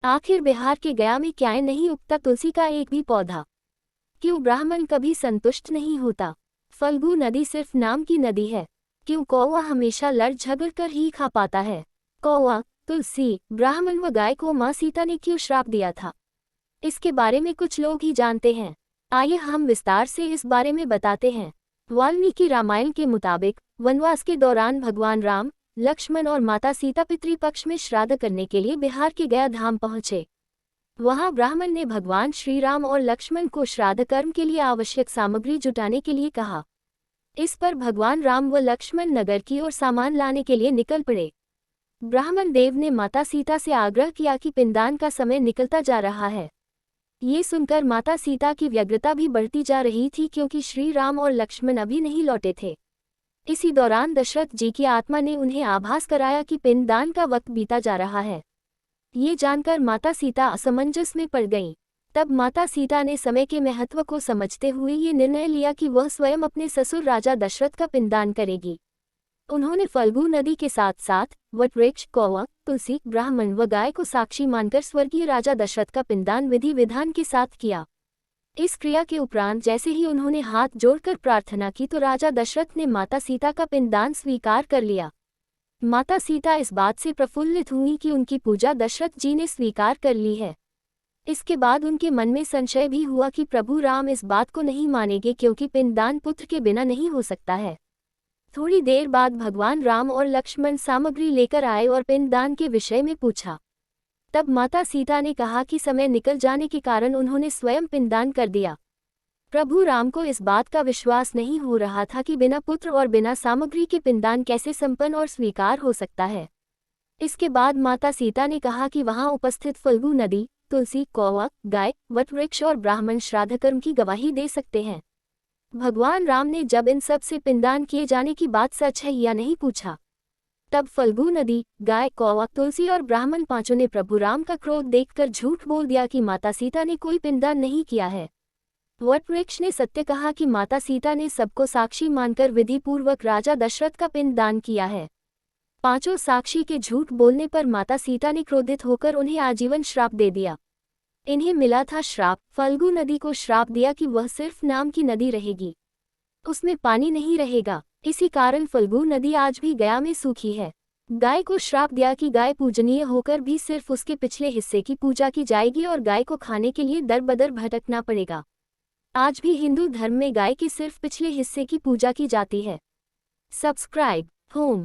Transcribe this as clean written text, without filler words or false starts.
आखिर बिहार के गया में क्यों नहीं उगता तुलसी का एक भी पौधा? क्यों ब्राह्मण कभी संतुष्ट नहीं होता? फल्गु नदी सिर्फ नाम की नदी है। क्यों कौवा हमेशा लड़ झगड़ कर ही खा पाता है? कौवा, तुलसी, ब्राह्मण व गाय को माँ सीता ने क्यों श्राप दिया था? इसके बारे में कुछ लोग ही जानते हैं। आइए हम विस्तार से इस बारे में बताते हैं। वाल्मीकि रामायण के मुताबिक वनवास के दौरान भगवान राम, लक्ष्मण और माता सीता पितृपक्ष में श्राद्ध करने के लिए बिहार के गया धाम पहुंचे। वहां ब्राह्मण ने भगवान श्री राम और लक्ष्मण को श्राद्ध कर्म के लिए आवश्यक सामग्री जुटाने के लिए कहा। इस पर भगवान राम व लक्ष्मण नगर की ओर सामान लाने के लिए निकल पड़े। ब्राह्मण देव ने माता सीता से आग्रह किया कि पिंडदान का समय निकलता जा रहा है। ये सुनकर माता सीता की व्यग्रता भी बढ़ती जा रही थी, क्योंकि श्री राम और लक्ष्मण अभी नहीं लौटे थे। इसी दौरान दशरथ जी की आत्मा ने उन्हें आभास कराया कि पिंडदान का वक्त बीता जा रहा है। ये जानकर माता सीता असमंजस में पड़ गईं। तब माता सीता ने समय के महत्व को समझते हुए ये निर्णय लिया कि वह स्वयं अपने ससुर राजा दशरथ का पिंडदान करेगी। उन्होंने फल्गु नदी के साथ साथ वटवृक्ष, कौवा, तुलसी, ब्राह्मण व गाय को साक्षी मानकर स्वर्गीय राजा दशरथ का पिंडदान विधि विधान के साथ किया। इस क्रिया के उपरांत जैसे ही उन्होंने हाथ जोड़कर प्रार्थना की तो राजा दशरथ ने माता सीता का पिंडदान स्वीकार कर लिया। माता सीता इस बात से प्रफुल्लित हुई कि उनकी पूजा दशरथ जी ने स्वीकार कर ली है। इसके बाद उनके मन में संशय भी हुआ कि प्रभु राम इस बात को नहीं मानेंगे, क्योंकि पिंडदान पुत्र के बिना नहीं हो सकता है। थोड़ी देर बाद भगवान राम और लक्ष्मण सामग्री लेकर आए और पिंडदान के विषय में पूछा। तब माता सीता ने कहा कि समय निकल जाने के कारण उन्होंने स्वयं पिंडदान कर दिया। प्रभु राम को इस बात का विश्वास नहीं हो रहा था कि बिना पुत्र और बिना सामग्री के पिंडदान कैसे संपन्न और स्वीकार हो सकता है। इसके बाद माता सीता ने कहा कि वहां उपस्थित फल्गु नदी, तुलसी, कौवा, गाय, वटवृक्ष और ब्राह्मण श्राद्ध कर्म की गवाही दे सकते हैं। भगवान राम ने जब इन सब से पिंडदान किए जाने की बात सच है या नहीं पूछा, तब फल्गु नदी, गाय, कौवा, तुलसी और ब्राह्मण पांचों ने प्रभु राम का क्रोध देखकर झूठ बोल दिया कि माता सीता ने कोई पिंडदान नहीं किया है। वटवृक्ष ने सत्य कहा कि माता सीता ने सबको साक्षी मानकर विधि पूर्वक राजा दशरथ का पिंडदान किया है। पांचों साक्षी के झूठ बोलने पर माता सीता ने क्रोधित होकर उन्हें आजीवन श्राप दे दिया। इन्हें मिला था श्राप। फल्गु नदी को श्राप दिया कि वह सिर्फ नाम की नदी रहेगी, उसमें पानी नहीं रहेगा। इसी कारण फल्गु नदी आज भी गया में सूखी है। गाय को श्राप दिया कि गाय पूजनीय होकर भी सिर्फ उसके पिछले हिस्से की पूजा की जाएगी और गाय को खाने के लिए दर बदर भटकना पड़ेगा। आज भी हिंदू धर्म में गाय के सिर्फ पिछले हिस्से की पूजा की जाती है। Subscribe home.